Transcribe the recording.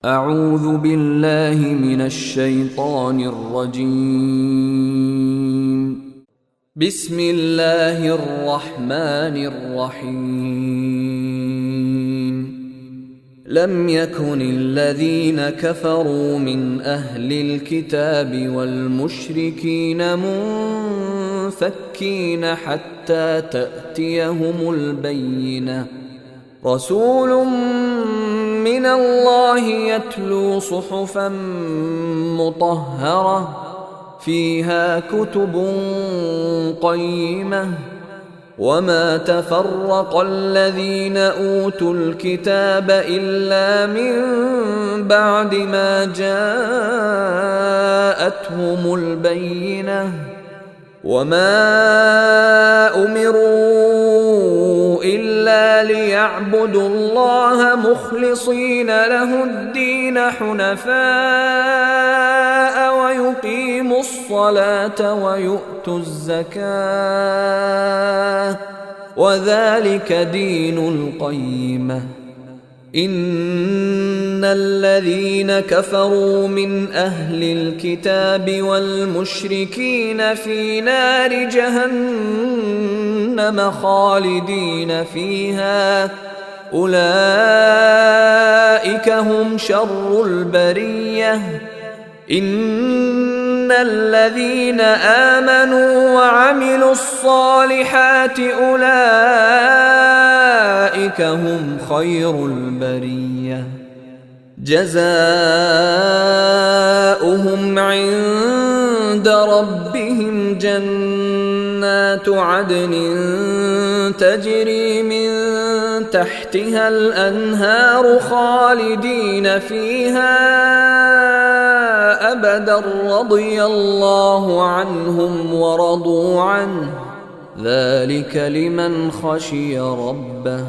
أعوذ بالله من الشيطان الرجيم. بسم الله الرحمن الرحيم. لم يكن الذين كفروا من أهل الكتاب والمشركين منفكين حتى تأتيهم البينة. رسول من الله يتلو صحفا مطهرة فيها كتب قيمة وما تفرق الذين أوتوا الكتاب إلا من بعد ما جاءتهم البينة وما أمروا إلا ليعبدوا الله مخلصين له الدين حنفاء ويقيموا الصلاة ويؤتوا الزكاة وذلك دين القيمة. إن الذين كفروا من أهل الكتاب والمشركين في نار جهنم خالدين فيها أولئك هم شر البرية. إن الذين آمنوا وعملوا الصالحات أولئك هم خير البرية. جزاؤهم عند ربهم جنات عدن تجري من تحتها الأنهار خالدين فيها أبدا رضي الله عنهم ورضوا عنه ذلك لمن خشي ربه.